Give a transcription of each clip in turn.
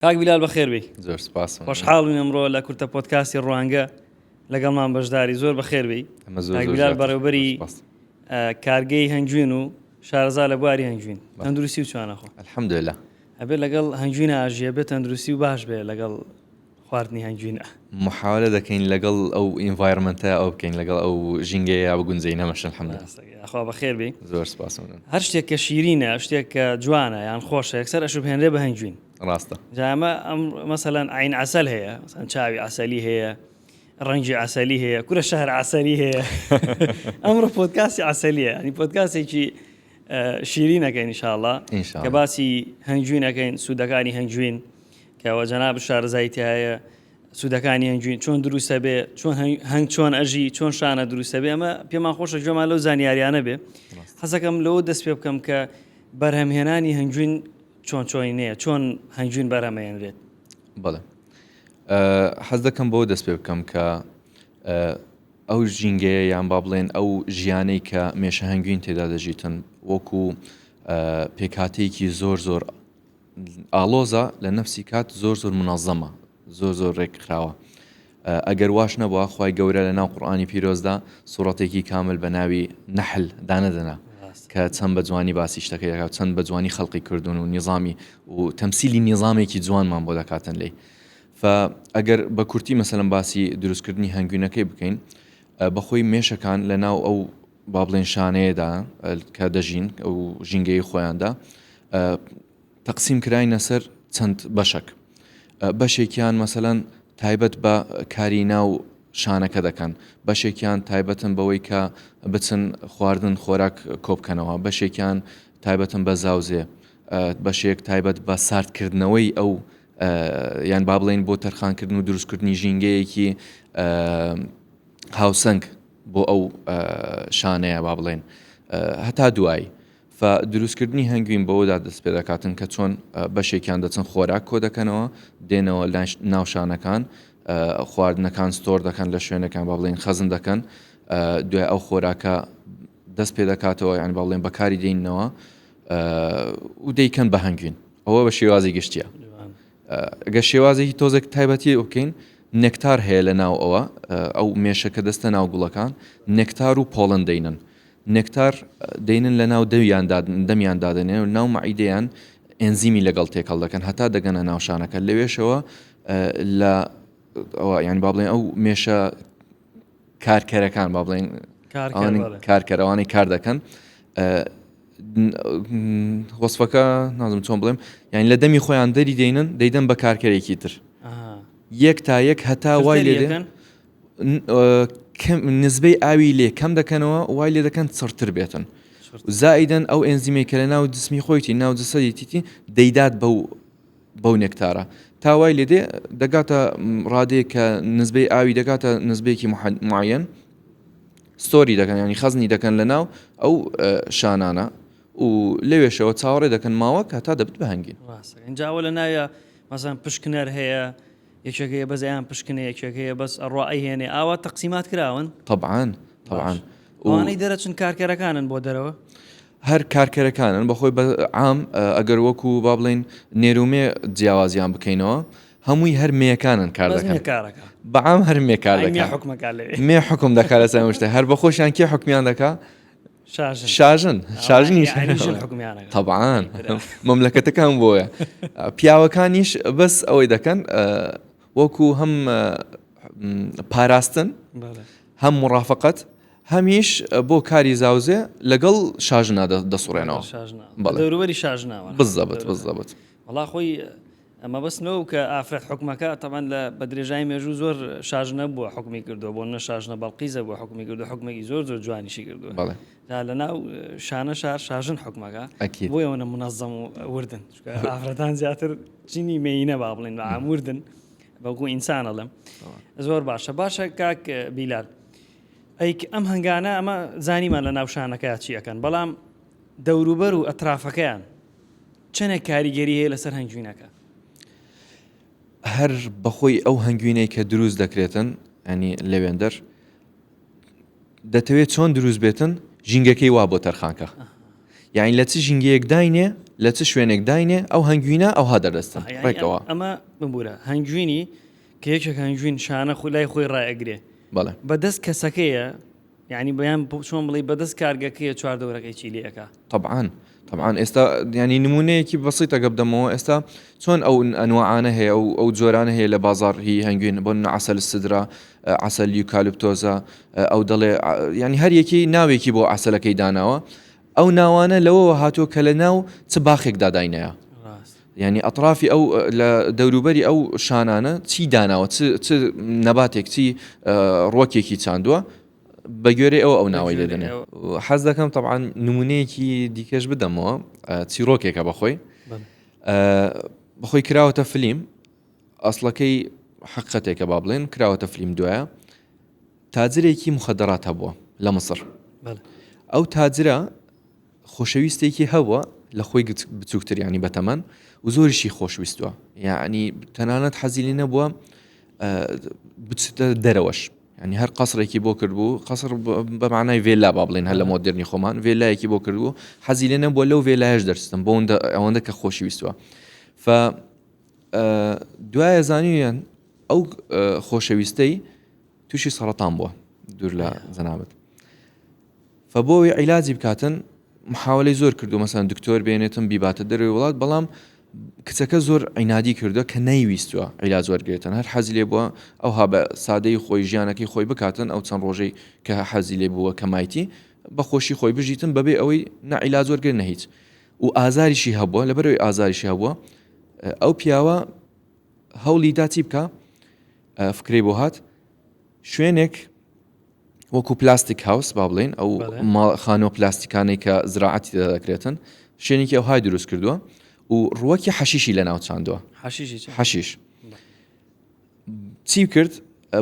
کاک بیلال بەخێر بی. زۆر سپاس. خۆشحاڵین ئەمڕۆ لە کورتە پۆدکاستی ڕوانگە لەگەڵمان بەشداری زۆر بەخێر بی. کاک بیلال بەڕێوەبەری کارگەی هەنگوین و شارەزا لە بواری هەنگوین. تەندروستی و چوانەخۆ. الحەمدوللا. ئەبێ لەگەڵ هەنگوینە ئاژیە بێت تەندروستی و باش بێ لەگەڵ خواردنی هەنگوینە. محاولە دەکەین لەگەڵ ئەو ئینڤایرمنتە ئەو بکەین لەگەڵ ئەو ژینگەیە بگونجەی نەمەش الحەمدوللا. خوا بەخێر بی. زۆر سپاس. هەر شتێک کە شیرینە شتێک کە جوانە یان خۆشە یەکسەر ئەشوبهێنرێ بە هەنگوین. ڕاستە. جامە ئەم مەسەلەن عین عسەل هەیە، مەسەلەن چاوی عسەلی هەیە، ڕەنگی عسەلی هەیە، کورە شەهر عسەلی هەیە. ئەمڕۆ پۆدکاستی عسەلیە، ینی پۆدکاستێکی شیرینەکەین ئینشاءڵڵا کە باسی هەنگوینەکەین، سوودەکانی هەنگوین کەەوە جەناب شارەزاییتی هەیە، سوودەکانی هەنگوین چۆن دروستە بێ، چۆن هەنگ چۆن ئەژی، چۆن شانە دروستە بێ. ئەمە پێمان خۆشە گوێمان لەو زانیاریانە بێ. حەزەکەم لەوە دەست پێ بکەم کە بەرهەمهێنانی هەنگوین چۆن چۆینەیە، چۆن هەنگوین بەرهەمەهێنرێت. بەڵێ حەز دەکەم بۆ دەست پێ بکەم کە ئەو ژینگەیە یان با بڵێن ئەو ژیانەی کە مێشە هەنگوین تێدا دەژیتن وەکو پێکاتەیەکی زۆر زۆر ئاڵۆزە لە نەفسی کات زۆر زۆر منەظەمە، زۆر زۆر ڕێکخراوە. ئەگەر واش نەبووە خوای گەورە لە ناو قورئانی پیرۆزدا سوڕەتێکی کامل بە ناوی نەحل دانەدەنا کە چەند بە جوانی باسی شتەکەی دەکات، چەند بە جوانی خەڵقی کردوون و نظامی و تەمسیلی نظامێکی جوانمان بۆ دەکاتن لێی. ئەگەر بە کورتی مەسەلەن باسی دروستکردنی هەنگوینەکەی بکەین، بەخۆی مێشەکان لە ناو ئەو با بڵێن شانەیەدا کە دەژین ئەو ژینگەی خۆیاندا تەقسیم کراینە سەر چەند بەشێک. بەشێکیان مەسەلەن تایبەت بە کاری ناو شانەکە دەکەن، بەشێکیان تایبەتن بەوەی کە بچن خواردن خۆراک کۆبکەنەوە، بەشێکیان تایبەتن بە زاوزێ، بەشێک تایبەت بە ساردکردنەوەی ئەو یان با بڵێن بۆ تەرخانکردن و دروستکردنی ژینگەیەکی هاوسەنگ بۆ ئەو شانەیە با بڵێن هەتا دوایی. دروستکردنی هەنگوین بەوەدا دەست پێ دەکاتن کە چۆن بەشێکیان دەچن خۆراک کۆ دەکەنەوە، دێنەوە ناو شانەکان، خواردنەکان ستۆر دەکەن لە شوێنەکان با بڵێن خەزن دەکەن، دوای ئەو خۆراکە دەست پێ دەکاتەوە یان با بڵێن بەکاری دێنەوە و دەیکەن بە هەنگوین. ئەوە بە شێوازی گشتیە. ئەگە شێوازێکی تۆزێک تایبەتی بکەین، نێکتار هەیە لە ناو ئەو مێشەکە دەستە ناو گوڵەکان، نێکتار و پۆڵن دەینن. نێکتار دەینن لە ناو دەمیان دادنێن و ناو مەعیدەیان ئێنزیمی لەگەڵ تێکەڵ دەکەن هەتا دەگەنە ناوشانەکە. لەوێشەوە لە یان با بڵێن ئەو مێشە کارکەرەکان با بڵێن کارکەرەوانی کار دەکەن. وەسفەکە نازم چۆن بڵێم، یان لە دەمی خۆیان دەری دێنن دەیدەن بە کارکەرێکی تر، یەک تا یەک هەتا وای لێ نزبەی ئاوی لێ کەم دەکەنەوە، وای لێ دەکەن چڕتر بێتن. زائیدەن ئەو ئێنزیمەی کە لە ناو جسمی خۆیتی ناو جسەدیتی دەیدات بەو نێکتارە، تا وای لێ دێ دەگاتە ڕادەیە کە نزبەی ئاوی دەگاتە نزبەیەکی معەن، ستۆری دەکەن ینی خەزنی دەکەن لە ناو ئەو شانانە و لەوێشەوە چاوەڕێ دەکەن ماوەک هەتا دەبێت بە هەنگین. اینجاوە لە ناوە مەسەڵەن پشکنەر هەیە، یەکێکەیە بەزیان پشکنە، یەکێکەیە بەس ئەڕۆئی هێنێ ئاوا تەقسیمات کراون. طبعاً ئەوانەی دەرەچن کارکەرەکانن بۆ دەرەوە، هەر کارکەرەکانن بەخۆی عام ئەگەر وەکو با بڵێن نێرومێ جیاوازیان بکەینەوە هەمووی هەر مێکانن کار دەکەن، بەعام هەر مێکار دەکەن، مێ حکم دەکات لە سەمشتە هەر بەخۆشیان کێ حکمیان دەکات؟ شاژنیش طبعاً مەملەکەتەکان بۆیە. پیاوەکانیش بەس ئەوەی دەکەن وەکو هەم پاراستن هەم مڕافەقەت هەمیش بۆ کاری زاوزێ لەگەڵ شاژنا دەسوڕێنەوە. دەوروبەری شاژناوە. بالضبط. وەڵا خۆی ئەمە بەسنەوە کە ئافرەت حکومەکە تەمان لە بە درێژای مێژوو زۆر شاژنە بووە حکمی کردووە، بۆ نە شاژنە بەڵقیزە بووە حکمی کردو، حکومێکی زۆر زۆر جوانیشی کردووە. لە ناو شانە شاژن حکومەکە بۆ ئەوەنە منەظەم و وردن، ئافرەتان زیاتر چینی مێینە با بڵێن بە عام وردن بەگو ئینسانەڵێم. زۆر باشە کاک بیلال. ئەم هەنگانە ئەمە زانیمان لە ناو شانەکە چی ئەەکەن، بەڵام دەوروبەر و ئەترافەکەیان چەنێک کاریگەری هەیە لەسەر هەنگوینەکە؟ هەر بەخۆی ئەو هەنگوینەی کە دروست دەکرێتن ینی لەوێندەر دەتەوێت چۆن دروست بێتن ژینگەکەی وا بۆ تەرخانکە، یعنی لە چ ژینگەیەک داینێ لە چ شوێنێک داینێ ئەو هەنگوینە ئەوها دەدەستن ڕێکەوە ئەمە ببوورە هەنگوینی کە یەکێک هەنگوین شانە لای خۆی ڕائەگرێ بەڵێ بەدەست کەسەکەیە یعنی بەیان چۆن بڵێ بەدەست کارگەکەیە چواردەوەرەکەی چی لێەکە طبعاً ئێستا ینی نمونەیەکی بەسیتە گەبدەمەوە ئێستا چۆن ئەو ئەنواعانە هەیە ئەو جۆرانە هەیە لە بازار هی هەنگوین بۆ عسل السدرا عسل یوکالیپتۆزە ئەو دەڵێ ینی هەر یەکی ناوێکی بۆ عسلەکەی داناوە ئەو ناوانە لەوەوە هاتووە کە لە ناو چ باخێکدا داینەیە ینی ئەطرافی ئەو لە دەوروبەری ئەو شانانە چی داناوە چ نەباتێک چی ڕۆکێکی چاندووە بە گوێرەی ئەو ناوەی لێدەنێ حەز دەکەم طبعاً نمونەیەکی دیکەش بدەمەوە چیرۆکێکە بەخۆی کراوەتە فلیم ئەسڵەکەی حقیقەتێکە با بڵێن کراوەتە فلیم دوایە تاجرێکی مخدرات هەبووە لە مەسر ئەو تاجرە خۆشەویستێکی هەبووە لە خۆی بچووکتر ینی بەتەمەن و زۆریشی خۆشویستووە یعنی تەنانەت حەزی لێ نەبووە بچتە دەرەوەش ینی هەر قەسرێکی بۆ کردبوو قەسر بە معنای ڤێلا با بڵێن هەر لە مۆدرنی خۆمان ڤێلایەکی بۆ کردبوو حەزی لێ نەبووە لەو ڤێلایەش دەرچستم بۆ ئەوەندە کە خۆشویستووە دوایە زانیویان ئەو خۆشەویستەی تووشی سەرەتان بووە دوور لە جەنابەت بۆەوەی عیلاجی بکاتن محاولەی زۆر کردو مەسەن دکتۆر بێنێتم بیباتە دەروی وڵات بەڵام کچەکە زۆر عینادی کردووە کە نەیویستووە عیلاج وەرگێتن هەر حەزی لێ بووە ئەوها بە سادەی خۆی ژیانەکەی خۆی بکاتن ئەو چەند ڕۆژەی کە حەزی لێ بووە کە مایتی بە خۆشی خۆی بژیتن بەبێ ئەوەی نەعیلاج وەرگێت نەهیچ و ئازاریشی هەبووە لەبەرەوەی ئازاریشی هەبووە ئەو پیاوە هەوڵی دا چی بکە فکرەی بۆ هات شوێنێک وەکو پلاستیک هاوس با بڵێن ئەو خانۆ پلاستیکانەی کە زراعەتی دەکرێتن شوێنێکی ئەو های دروست کردووە و ڕووەکی حەشیشی لە ناو چاندووە حەشیش چی کرد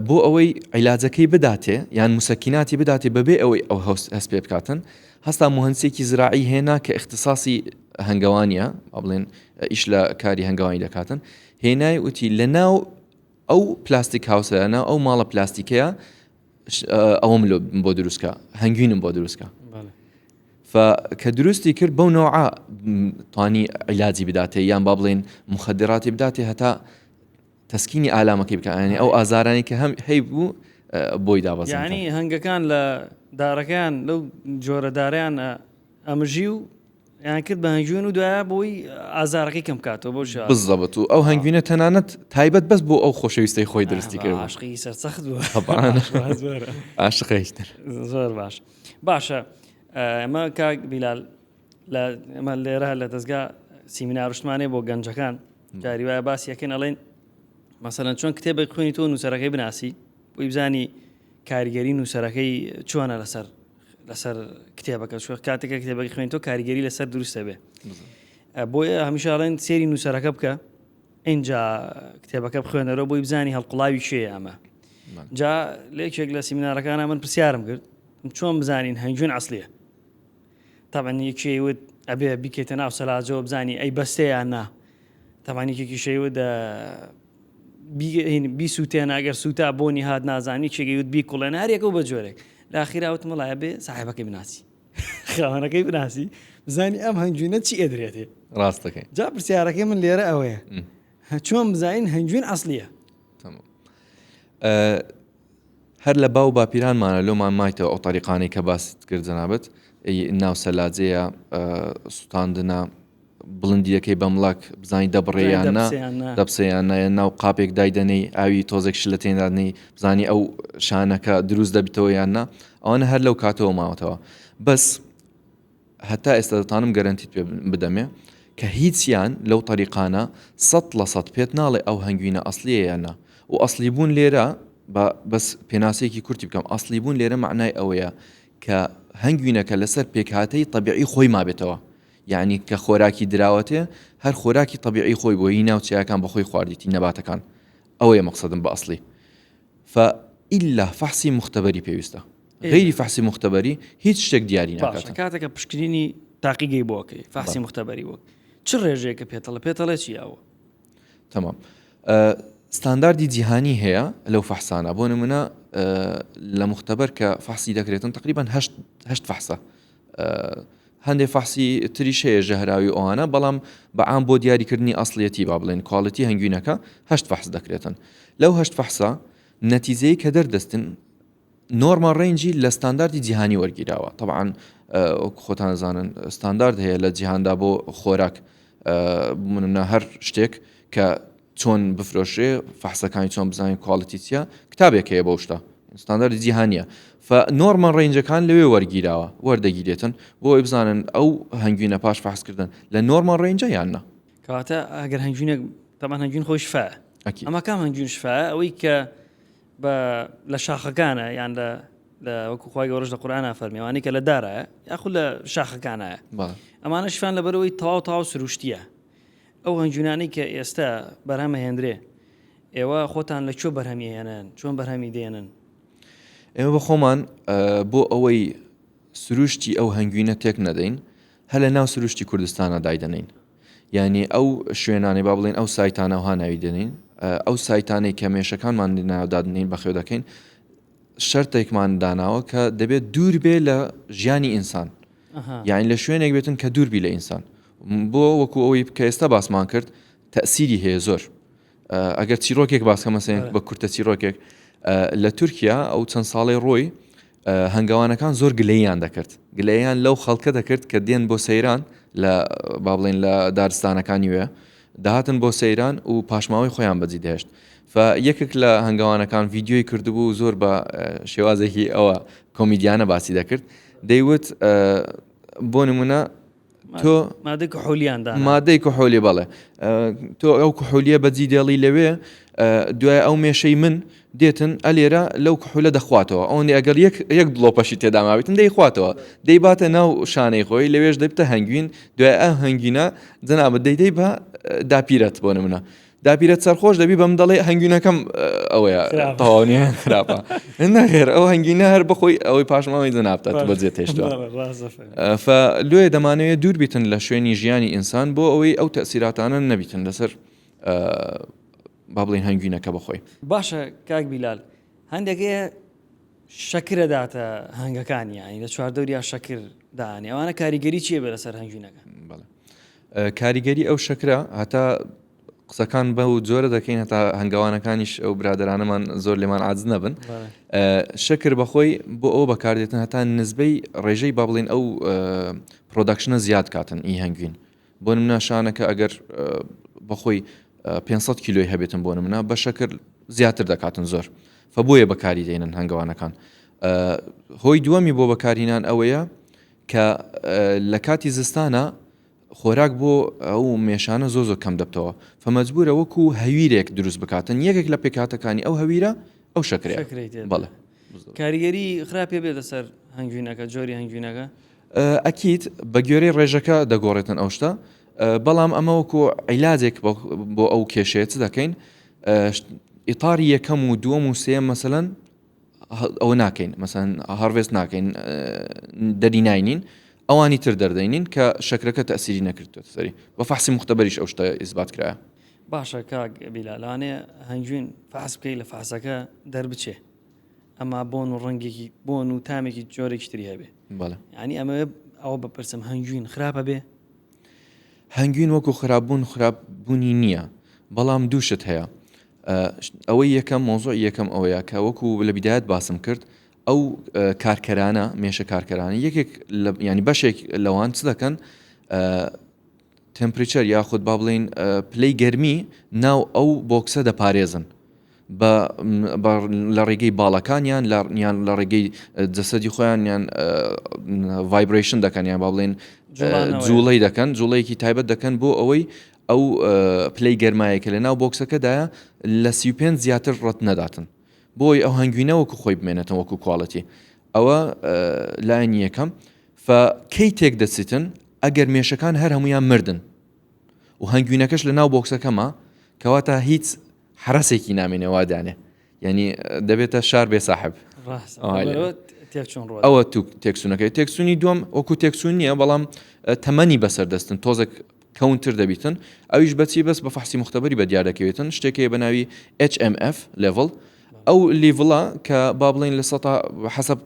بۆ ئەوەی عیلاجەکەی بداتێ یان موسەکیناتی بداتێ بەبێ ئەوەی ئەو هەست پێ بکاتن هەستا مهندسێکی زراعی هێنا کە اختصاصی هەنگەوانیە با بڵێن ئیش لە کاری هەنگەوانی دەکاتن هێنای وتی لە ناو ئەو پلاستیک هاوسە لە ناو ئەو ماڵە پلاستیکەیە ئەوم بۆ دروستکە هەنگوینم بۆ دروستکە کە دروستی کرد بەو نەوعە توانی عیلاجی بداتێ یان با بڵێن مخدراتی بداتێ هەتا تەسکینی ئالامەکەی بکە ینی ئەو ئازارانی کە هەم هەی بوو بۆی دابەزێن یعنی هەنگەکان لە دارەکان لەو جۆرە دارەیان ئەمژی و یان کرد بە هەنگوین و دوایە بۆی ئازارەکەی کەم بکاتەوە بۆ بزەبەت و ئەو هەنگوینە تەنانەت تایبەت بەس بۆ ئەو خۆشەویستەی خۆی درستی کرد عاشقی سەرسەخت بووە عاشقیتر زۆر باشە ئەمە کاک بیلال ئەمە لێرە لە دەستگا سیمیناڕشتمانێ بۆ گەنجەکان جاری وایە باسیەکەن ئەڵێن مەسەلەن چۆن کتێبێک خوێنی تۆ نووسەرەکەی بناسی بۆی بزانی کاریگەری نووسەرەکەی چۆنە لەسەر کتێبەکە کاتێکە کتێبەکەی خوێن تۆ کاریگەری لەسەر دروستە بێ بۆیە هەمیشە ئەڵێن سێری نووسەرەکە بکە اینجا کتێبەکە بخوێنەرەوە بۆی بزانی هەڵقڵاوی شێ ئەمە جا لێکێک لە سیمینارەکانە من پرسیارم کرد چۆن بزانین هەنگوین عەسڵیە طبعا یەکێوت ئەبێ بیکەیتە ناو سەلاجەوە بزانی ئەی بەستەیان نا طبعا یەکێکی شەیوت بیسووتێن ئەگەر سوتا بۆنی هات نازانی چێگەیوت بیکوڵێن هەرێکە و بە جۆرێک لاخیراوت مڵایە بێ ساحێبەکەی بناسی خاوەنەکەی بناسی بزانی ئەم هەنگوینە چی ئەدرێتێ ڕاستەکەی جا پرسیارەکەی من لێرە ئەوەیە چۆن بزانین هەنگوین عەسڵیە هەر لە باو باپیرانمانە لۆمان مایتەوە ئەو طریقانەی کە باست کرد جەنابەت ناو سەلاجەیە سوتاندنە بڵندیەکەی بەمڵک بزانی دەبڕێیاننا دەبسەیانە ناو قاپێک دایدەنەی ئاوی تۆزێک شلە تێنادنەی بزانی ئەو شانەکە دروست دەبیتەوە یاننا ئەوانە هەر لەو کاتەوە ماوەتەوە بەس هەتا ئێستا دەتانم گەرانتیت پێ بدەمێ کە هیچیان لەو طریقانە 100% پێت ناڵێ ئەو هەنگوینە ئەسڵیە یاننا و ئەسڵی بوون لێرە بەس پێناسەیەکی کورتی بکەم ئەسڵی بوون لێرە معنای ئەوەیە کە هەنگوینەکە لەسەر پێکهاتەی طبیعی خۆی مابێتەوە یعنی کە خۆراکی دراوەتێ هەر خۆراکی طبیعی خۆی بۆ هی ناوچیاکان بەخۆی خواردیتی نەباتەکان ئەوەیە مەقسەدم بە ئەسڵی فئیلا فەحسی مختبەری پێویستە غیری فەحسی مختبەری هیچ شتێک دیاری ناکاتن کاتێکە پشکنینی تاقیگەی بۆکەی فەحسی مختبەری وەک چ ڕێژەیەکە پێتەڵێ چیاوە تەمام ستانداردی جیهانی هەیە لەو فەحسانە بۆ نمونە لە مختبەر کە فەحسی دەکرێتن تقریبا 8 فەحسە هەندێک فەحسی تریش هەیە ژەهراوی ئەوانە بەڵام بەعام بۆ دیاریکردنی ئەسڵیەتی با بڵێن کواڵیتی هەنگوینەکە 8 فەحس دەکرێتن لەو 8 فەحسە نەتیجەی کە دەردەستن نۆرمال ڕێنجی لە ستانداردی جیهانی وەرگیراوە طبعاً خۆتان زانن ستاندارد هەیە لە جیهاندا بۆ خۆراک منە هەر شتێک کە چۆن بفرۆشێ فەحسەکانی چۆن بزانین کواڵیتی چیە کتابێک هەیە بۆ شتە ستانداردی جیهانیە فنۆرمال ڕێنجەکان لەوێ وەرگیراوە وەردەگیرێتن بۆ ئەوی بزانن ئەو هەنگوینە پاش فەحسکردن لە نۆرمال ڕێنجە یاننا کەواتە ئەگەر هەنگوینێک تەمان هەنگوین خۆی شفاء ئەمە کام هەنگوین شفاء ئەوەی کە لە شاخەکانە یان لە وەکو خۆی گەورەش لە قورئانە فەرمیێوانی کە لە دارایە یاخود لە شاخەکانایە ئەمانە شفان لەبەرەوەی تەواو سروشتیە ئەو هەنگوینانەی کە ئێستا بەرهەمە هێندرێ ئێوە خۆتان لە چۆ بەرهەمی هێنن چۆن بەرهەمی دێنن ئێمە بە خۆمان بۆ ئەوەی سروشتی ئەو هەنگوینە تێک نەدەین هەر لە ناو سروشتی کوردستانە دایدەنین یعنی ئەو شوێنانی با بڵێن ئەو سایتانە وها ناوی دێنین ئەو سایتانەی کە مێشەکانمان ناودادنین بەخێو دەکەین شەرتێکمان داناوە کە دەبێت دوور بێ لە ژیانی ئینسان یعنی لە شوێنێک بێتن کە دووربی لە ئینسان بۆ وەکو ئەوەی کە ئێستا باسمان کرد تەسیری هەیە زۆر ئەگەر چیرۆکێک باسکە مەسەن بە کورتە چیرۆکێک لە تورکیا ئەو چەند ساڵی ڕۆی هەنگاوانەکان زۆر گلەییان دەکرد گلەییان لەو خەڵکە دەکرد کە دێن بۆ سەیران لە با بڵێن لە دارستانەکانی وێ داهاتن بۆ سەیران و پاشماوەی خۆیان بەجی دەهێشت یەکێک لە هەنگاوانەکان ڤیددیۆی کردبوو زۆر بە شێوازێکی ئەوە کۆمیدیانە باسی دەکرد دەیوت بۆ نمونە تۆ مادەی کحۆلی بەڵێ تۆ ئەو کحۆلیە بەجی دێڵی لەوێ دوای ئەو مێشەی من دێتن ئەلێرە لەو کحولە دەخواتەوە ئەوەندی ئەگەر یەک دڵۆپەشی تێداماویتن دەیخواتەوە دەیباتە ناو شانەی خۆی لەوێش دەبتە هەنگوین دوای ئەم هەنگینە جەنابەت دەیدەی بە داپیرەت بۆ نمونە داپیرەت سەرخۆش دەبی بەم دەڵێ هەنگوینەکەم ئەوەیە تەواوی خراپە نەخێر ئەو هەنگینە هەر بخۆی ئەوەی پاشماوەی جەنابتە بەجێ تێشتوە لێ دەمانەوێت دوور بیتن لە شوێنی ژیانی ئینسان بۆ ئەوەی ئەو تەسیراتانە نەبیتن لەسەر با بڵێن هەنگوینەکە بخۆی باشە کاک بیلال هەندێکەیە شەکرە داتە هەنگەکانی یانی لە چواردەوریا شەکر دانی ئەوانە کاریگەری چییە بێ لەسەر هەنگوینەکە کاریگەری ئەو شەکرە هەتا قسەکان بە و جۆرە دەکەین هەتا هەنگاوانەکانیش ئەو برادرانەمان زۆر لێمان عاجز نەبن شەکر بەخۆی بۆ ئەو بەکاردێتن هەتا نزبەی ڕێژەی با بڵێن ئەو پرۆدەکشنە زیاد کاتن ئی هەنگوین بۆ نمونە شانەکە ئەگەر بەخۆی 500 کیلۆی هەبێتن بۆ نمونە بە شەکر زیاتر دەکاتن زۆر فبۆیە بەکاری دێنن هەنگاوانەکان هۆی دووەمی بۆ بەکارهێنان ئەوەیە کە لە کاتی زستانە خۆراک بۆ ئەو مێشانە زۆ کەم دەبتەوە فمەجبورە وەکو هەویرێک دروست بکاتن یەکێک لە پێکاتەکانی ئەو هەویرە ئەو شەکرێ بەڵێ کاریگەری خراپێ بێت لەسەر هەنگوینەکە جۆری هەنگوینەکە ئەکید بە گوێرەی ڕێژەکە دەگۆڕێتن ئەو شتە بەڵام ئەمە وەکو عیلاجێک بۆ ئەو کێشەیە چ دەکەین ئیطاری یەکەم و دووەم و سێم مەسەلەن ئەوە ناکەین مەسەن هەڕڤێست ناکەین دەری ناینین ئەوانی تر دەردەینین کە شەکرەکە تەسیری نەکردوێت سەری بە فەحسی مختبەریش ئەو شتە ئیثبات کرایە باشە کاک بیلالانێ هەنگوین فەحس بکەی لە فەحسەکە دەربچێ ئەما بۆن و ڕەنگێکی بۆن و تامێکی جۆرێکی تری هەبێ یعنی ئەمە ئەوە بەپرسم هەنگوین خراپە بێ هەنگوین وەکو خراپبوونی نییە بەڵام دووشت هەیە ئەوەی یەکەم مۆزۆ یەکەم ئەوەیە کە وەکو لە بیدایەت باسم کرد ئەو کارکەرانە مێشە کارکەرانە یەکێک ینی بەشێک لەوان چ دەکەن تمپریچەر یاخود با بڵێن پلەی گەرمی ناو ئەو بۆکسە دەپارێزن لە ڕێگەی باڵەکانیان یان لە ڕێگەی جەسەدی خۆیان یان ڤایبرێشن دەکەن یان با بڵێن جوڵەی دەکەن جوڵەیەکی تایبەت دەکەن بۆ ئەوەی ئەو پلەی گەرمایەکە لە ناو بۆکسەکەدایە لە 35 زیاتر ڕەت نەداتن بۆی ئەو هەنگوینە وەکو خۆی بمێنێتەوە وەکو کوواڵەتی ئەوە لایەنی یەکەم کەی تێک دەچیتن ئەگەر مێشەکان هەر هەمویان مردن و هەنگوینەکەش لە ناو بۆکسەکەمە کەواتە هیچ حرەسێکی نامێنێوا دانێ یعنی دەبێتە شار بێ ساحب ئەوە تو تێکسونەکەی تێکسونی دووەم وەکو تێکسون نییە بەڵام تەمەنی بەسەر دەستن تۆزێک کەونتر دەبیتن ئەویش بەچی بەس بە فەحسی مختبەری بە دیار دەکەوێتن شتێکی بە ناوی HMF level ئەو لیڤڵە کە با بڵێن لە سەتا حەسەب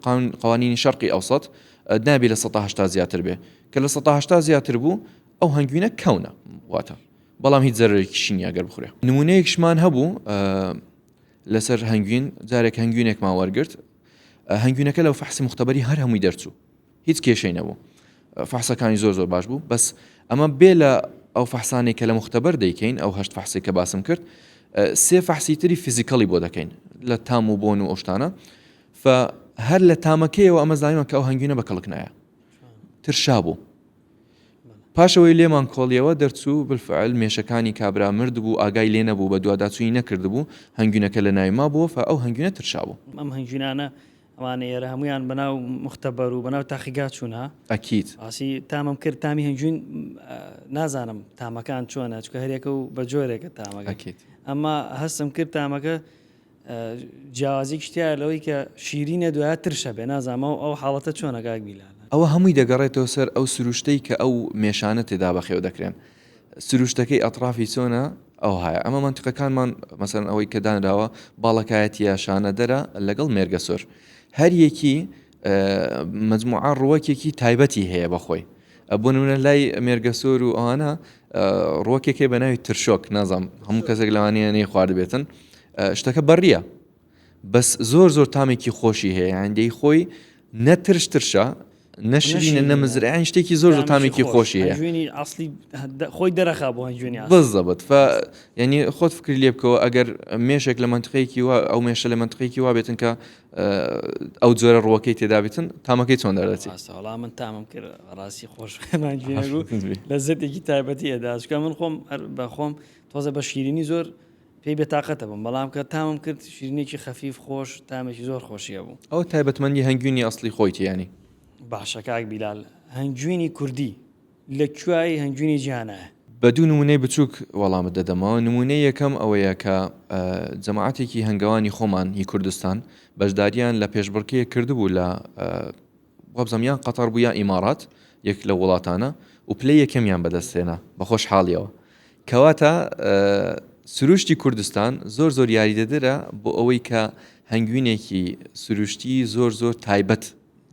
قوانینی شەرقی ئەوسەد نابێت لە 180 زیاتر بێ کە لە 180 زیاتر بوو ئەو هەنگوینە کەونە واتە بەڵام هیچ زەرێکی نییە گەر بخورێ. نمونەیەکشمان هەبوو لەسەر هەنگوین جارێک هەنگوینێکمان وەرگرت هەنگوینەکە لەو فەحسی مختبەری هەر هەمووی دەرچوو هیچ کێشەی نەبوو فەحسەکانی زۆر باش بوو بەس ئەمە بێ لە ئەو فەحسانێک کە لە مختبەر دەیکەین ئەو هەشت فەحسی کە باسم کرد سێ فەحسی تری فیزیکەڵی بۆ دەکەین لە تام و بۆن و ئەو هەر لە تامەکەیەوە ئەمە زانیمە کە ئەو هەنگوینە بە کەڵک نایە ترشا بوو پاشەوەی لێمان کۆڵیەوە دەرچوو بالفعل مێشەکانی کابرا مرد بوو ئاگای لێ نەبوو بە دوواداچووی نەکرد بوو هەنگوینەکە لە ناویما بووە ئەو هەنگوینە ترشا بوو ئەم هەنگوینانە ئەوانە ئێرە هەمویان بەناو مختبەر و بەناو تاقیگات چوونە ئەکید ئاسی تامم کرد تامی هەنگوین نازانم تامەکان چۆنە چکە هەرێکە و بە جۆرێکە تامەکە ئەمما هەستم کرد تامەکە جیاوازی شتیا لەوەی کە شیرینە دوای ترشە بێ نازانمە و ئەو حاڵەتە چۆنە کاکبیلان ئەوە هەمووی دەگەڕێتەوە سەر ئەو سروشتەی کە ئەو مێشانە تێدا بەخێو دەکرێن سروشتەکەی ئەطرافی چۆنە ئەو هەیە ئەمە منتیقەکانمان مەسەن ئەوەی کە دانراوە باڵەکایەتی شانە دەرە لەگەڵ مێرگەسۆر هەر یەکی مجموعە ڕووەکێکی تایبەتی هەیە بەخۆی بۆ نمونە لای مێرگەسۆر و ئەوانە ڕووەکێکی بە ناوی ترشۆک نازام هەموو کەسێک لەوانەیە نەی خواردبێتن شتەکە بەڕیە بەس زۆر تامێکی خۆشی هەیە هەندێک خۆی نەترش ترشە نەشرینە نەمزرعیان شتێکی زۆر تامێکی خۆشی هەیە خۆی دەرەخا بۆ هەنگوینی بزەبت ینی خۆت فکری لێ بکەوە ئەگەر مێشێک لە منتقەیەکی وا ئەو مێشە لە منتقەیەکی وا بێتن کە ئەو جۆرە ڕووەکەی تێدا بێتن تامەکەی چۆن دەردەچی وڵام من تامم کرد ڕاستی خۆش لە زەتێکی تایبەتی ئەدا چکە من خۆم بەخۆم تۆزە بە شیرینی زۆر پێی بێتاقەتە بم بەڵام کە تامم کرد شیرینێکی خەفیف خۆش تامێکی زۆر خۆشیە بوو ئەو تایبەتمەندی هەنگوینی ئەسڵی خۆیتی ینی باشە کاک بیلال هەنگوینی کوردی لە کوای هەنگوینی جیهانایە بە دوو نمونەی بچووک وەڵامت دەدەمەوە نمونەی یەکەم ئەوەیە کە جەماعەتێکی هەنگاوانی خۆمان هی کوردستان بەشداریان لە پێشبڕکەیە کردبوو لە وەبزەمیان قەتەر بوو یا ئیمارات یەک لە وڵاتانە و پلەی یەکەمیان بەدەستێنا بە خۆش حاڵیەوە کەواتە سروشتی کوردستان زۆر یاری دەدرە بۆ ئەوەی کە هەنگوینێکی سروشتی زۆر تایبەت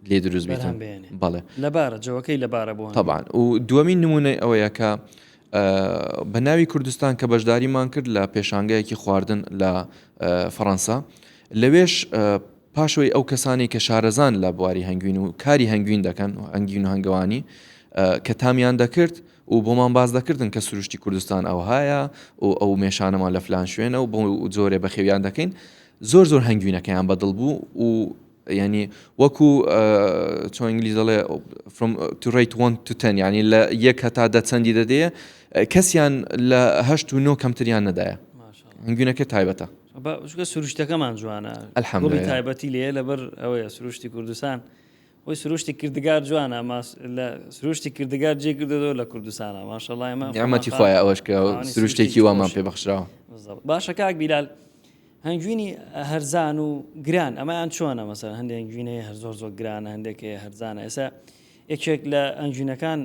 لێ دروست بێتن بەڵێ لەبارە جەوەکەی لەبارە بوو طبعاً و دووەمین نمونەی ئەوەیە کە بە ناوی کوردستان کە بەشداریمان کرد لە پێشانگایەکی خواردن لە فەڕەنسا لەوێش پاشەوەی ئەو کەسانی کە شارەزان لە بواری هەنگوین و کاری هەنگوین دەکەن و هەنگوین و هەنگەوانی کە تامیان دەکرد و بۆمان باز دەکردن کە سروشتی کوردستان ئەو هایە و ئەو مێشانەمان لە فلان شوێنە و بۆ جۆرێ بەخێویان دەکەین زۆر هەنگوینەکەیان بەدڵ بوو و ینی وەکو چۆن ئینگلیز دەڵێ from to rate 1 to 10 ینی لە یەک هەتا دە چەندی دەدەیە کەسیان لە 8 و 9 کەمتریان نەدایە هەنگوینەکە تایبەتە سروشتەکەمان جوانە ئەلحەمدولیلا تایبەتی لێ لەبەر ئەوەیە سروشتی کوردستان وی سروشتی کردگار جوانە لە سروشتی کردگار جێ کردەوە لە کوردستانە ماشەڵڵا ئێمە نیعمەتی خۆیە ئەوەش کە سروشتێکی وامان پێبەخشراوە باشە کاک بیلال هەنگوینی هەرزان و گران ئەمەیان چۆنە مەسەن هەندێک هەنگوینەیە هەر زۆر گرانە هەندێک هەرزانە ئێستا یەکێک لە هەنگوینەکان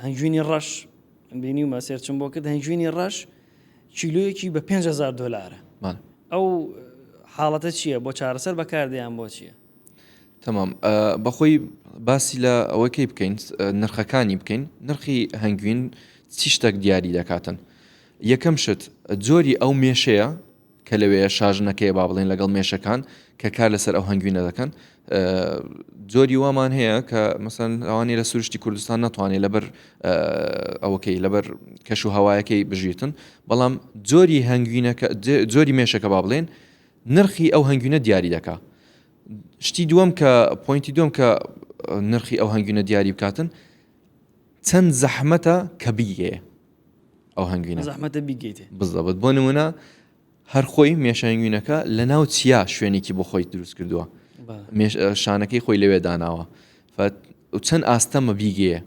هەنگوینی ڕەش بینی و مەسێرچم بۆ کرد هەنگوینی ڕەش کیلۆیەکی بە 5,000 دۆلارە ئەو حاڵەتە چییە بۆ چارەسەر بەکاردەیان بۆ چییە تەمام بەخۆی باسی لە ئەوەکەی بکەین نرخەکانی بکەین نرخی هەنگوین چی شتێک دیاری دەکاتن یەکەم شت جۆری ئەو مێشەیە کە لەوەیە شاژنەکەی با بڵێن لەگەڵ مێشەکان کە کار لەسەر ئەو هەنگوینە دەکەن جۆری وامان هەیە کە مەسەن ئەوانەی لە سروشتی کوردستان ناتوانێت لەبەر ئەوەکەی لەبەر کەش و هەوایەکەی بژیتن بەڵام جۆری هەنگوینەکە جۆری مێشەکە با بڵێن نرخی ئەو هەنگوینە دیاری دەکا شتی دووەم کە پۆینتی دووەم کە نرخی ئەو هەنگوینە دیاری بکاتن چەند زەحمەتە کە بیگەیە ئەو هەنگوینە زەحمەتە بیگەیتێ بزەبت بۆ نمونە هەر خۆی مێشەنگوینەکە لە ناو چیا شوێنێکی بۆ خۆی دروست کردووە شانەکەی خۆی لەوێ داناوە و چەند ئاستەمە بیگەیە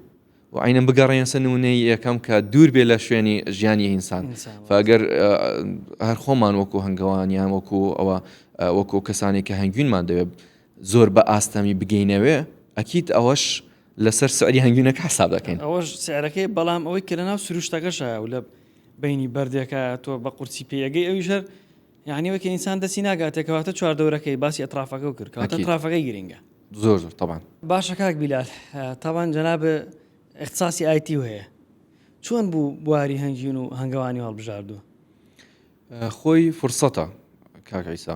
و عینەن بگەڕێن سەر نمونەی یەکەم کە دوور بێ لە شوێنی ژیانی ئینسان فەگەر هەر خۆمان وەکو هەنگەوانیان وەکو کەسانی کە هەنگوینمان دەوێت زۆر بە ئاستەمی بگەینەوێ ئەکید ئەوەش لەسەر سعری هەنگوینەکە حساب دەکەین ئەوەش سعرەکەی بەڵام ئەوەی کە لە ناو سروشتەکەشە و لە بینی بەردێکە تۆ بە قورسی پێیەگەی ئەوی ژەر یعنی وەکە ئینسان دەستی ناگاتێکەواتە چواردەورەکەی باسی ئەطرافەکە و کرد کەواتە ئەطرافەکەی گرنگە زۆر زۆر طبعا باشە کاک بیلال تاوان جەناب اختصاسی ئایتی هەیە چۆن بوو بواری هەنگین و هەنگاوانی هەڵبژاردووە خۆی فرسەتە کاک عیسا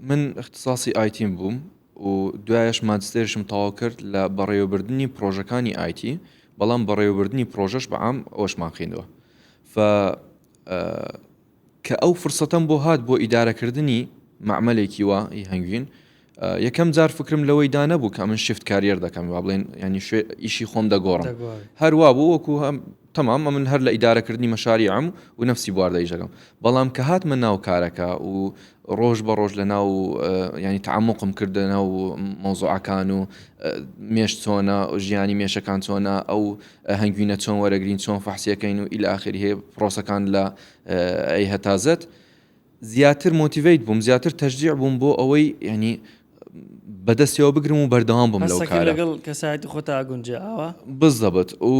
من اختصاسی ئایتیم بووم و دوایش ماجستێرشم تەواو کرد لە بەڕێوەبردننی پرۆژەکانی ئایتی بەڵام بەڕێوەبردننی پرۆژەش بەعام ئەوەشمان خوێندەوە کە ئەو فرسەتەم بۆ هات بۆ ئیدارەکردنی معمەلێکی وا هەنگوین یەکەم جار فکرم لەوەی دا نەبوو کە من شفت کارێر دەکەم با بڵێن ینی ئیشی خۆم دەگۆڕم هەروە بوو وەکو تەمام من هەر لە ئیدارەکردنی مەشاریعم و نفسی بواردەیژەکەم بەڵام کە هاتمە ناو کارەکە و ڕۆژ بە ڕۆژ لە ناو ینی تعمقم کردە ناو مۆزوعەکان و مێش چۆنە ژیانی مێشەکان چۆنە ئەو هەنگوینە چۆن وەرەگرین چۆن فەحسیەکەین و ئیلی ئاخری هەیە پرۆسەکان لە ئەی هەتازت زیاتر مۆتیڤیت بووم زیاتر تەشجیع بووم بۆ ئەوەی ینی بەدەستیەوە بگرم و بەردەوام بم لەو کارە لەگەڵ کەسایەتی خۆتا گونجاوە بزەبت و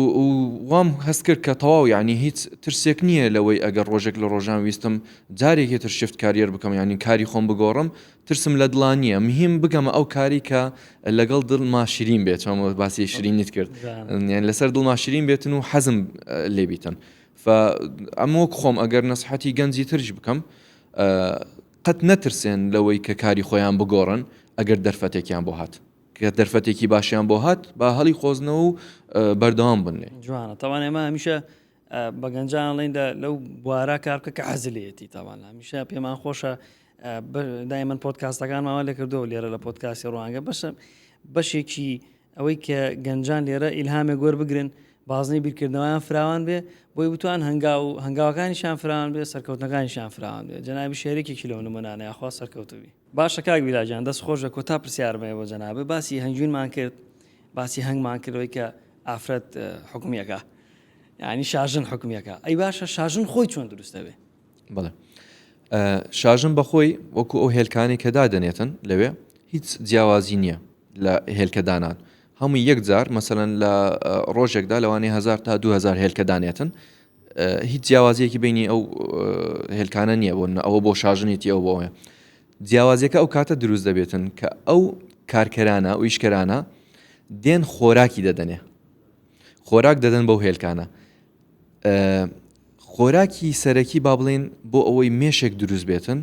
وام هەست کرد کە تەواو ینی هیچ ترسێک نییە لەوەی ئەگەر ڕۆژێک لە ڕۆژان ویستم جارێکی تر شفت کارێر بکەم ینی کاری خۆم بگۆڕم ترسم لە دڵان نییە مهم بگەمە ئەو کاری کە لەگەڵ دڵما شیرین بێت چۆن باسی شیرینیت کرد یان لەسەر دڵما شیرین بێتن و حەزم لێبیتن ئەمە وەک خۆم ئەگەر نەسحەتی گەنجی ترش بکەم قەت نەترسێن لەوەی کە کاری خۆیان بگۆڕن ئەگەر دەرفەتێکیان بۆ هات کە دەرفەتێکی باشیان بۆ هات با هەڵی خۆزنەوە و بەردەوام بنێ جوانە تاوان ئێمە هەمیشە بە گەنجان لەیندا لەو بوارە کار بکە کە حەزلێتی تاوان هەمیشە پێمان خۆشە دای من پۆدکاستەکانماوە لێ کردەوە لێرە لە پۆدکاستی ڕوانگە بەشێکی ئەوەی کە گەنجان لێرە ئیلهامێک گۆر بگرن بازنەی بیرکردنەوەیان فراوان بێ بۆی بتوان هەنگاوەکانیشان فراوان بێ سەرکەوتنەکانیشان فراوان بێ جەنابی شێرێکێکی لەو نمونانەیە خوا سەرکەوتوبی باشە کاک بیلاجان دەست خۆشە کۆتا پرسیارمەیە بۆ جەنابێ باسی هەنگوینمان کرد باسی هەنگمان کردەوەی کە ئافرەت حکومیەکە یعنی شاژن حکومیەکە ئەی باشە شاژن خۆی چۆن دروستە بێ بەڵێ شاژن بەخۆی وەکو ئەو هێلکانی کە دادەنێتن لەوێ هیچ جیاوازی نییە لە هێلکەدانان هەمووی یەکجار مەسەلەن لە ڕۆژێکدا لەوانەیە 1000 تا 2000 هێلکەدانێتن هیچ جیاوازیەکی بینی ئەو هێلکانە نییە بۆ ئەوە بۆ شاژنێتی ئەو بۆیە جیاوازیەکە ئەو کاتە دروست دەبێتن کە ئەو کارکەرانە و ئیشکەرانە دێن خۆراکی دەدەنێ خۆراک دەدەن بەو هێلکانە خۆراکی سەرەکی با بڵێن بۆ ئەوەی مێشێک دروست بێتن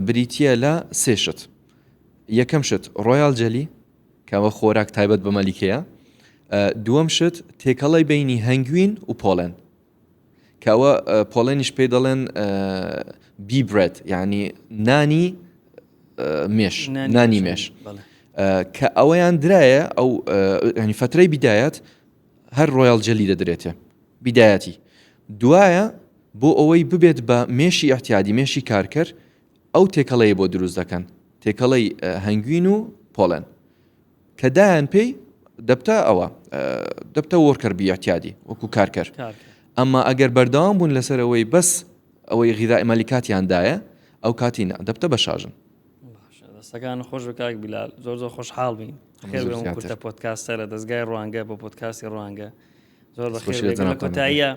بریتە لە سێ شت یەکەم شت ڕۆیال جەلی کەمە خۆراک تایبەت بە مەلیکەیە دووەم شت تێکەڵی بینی هەنگوین و پۆلەن کەوە پۆلەنیش پێی دەڵێن بیبرێت یعنی نانی مێش نانی مێش کە ئەوەیان درایە ئەو ینی فترەی بیدایەت هەر ڕۆیال جەلی دەدرێتێ بیدایەتی دوایە بۆ ئەوەی ببێت بە مێشی ئەحتیادی مێشی کارکەر ئەو تێکەڵەیە بۆ دروست دەکەن تێکەڵەی هەنگوین و پۆلەن کە دایان پێی دەبتە ئەوە دەبتە وەرکەر احتیادی وەکو کارکەر ئەمما ئەگەر بەردەوام بوون لەسەر ئەوەی بەس ئەوەی غیذای مەلیکاتیاندایە ئەو کاتینە دەبتە بە شاژن دەستەکان خۆش بە کاک بیلال زۆر زۆر خۆشحاڵ بین خێر کورتە پۆدکاستە لە دەستگای ڕوانگە بۆ پۆدکاستی ڕوانگە زۆر بەخێر لە کۆتاییە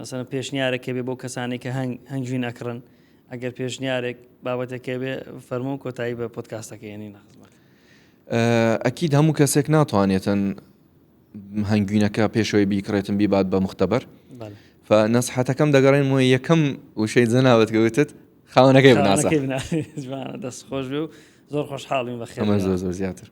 مەسەڵەن پێشنیارێک بێ بۆ کەسانی کە هەنگوین ئەکڕن ئەگەر پێشنیارێک بابەتێکێ بێ فەرموو کۆتایی بە پۆدکاستەکەیێنی نەخزمەکە ئەکید هەموو کەسێک ناتوانێتن هەنگوینەکە پێشەوەی بیکڕێتن بیبات بە مختبەر فنەسحەتەکەم دەگەڕێنەوە یەکەم وشەی جەنابەت گەوتت خاوەنەکەی بناسە دەست خۆش بێ و زۆر خۆشحاڵین بەخێر زۆر زیاتر.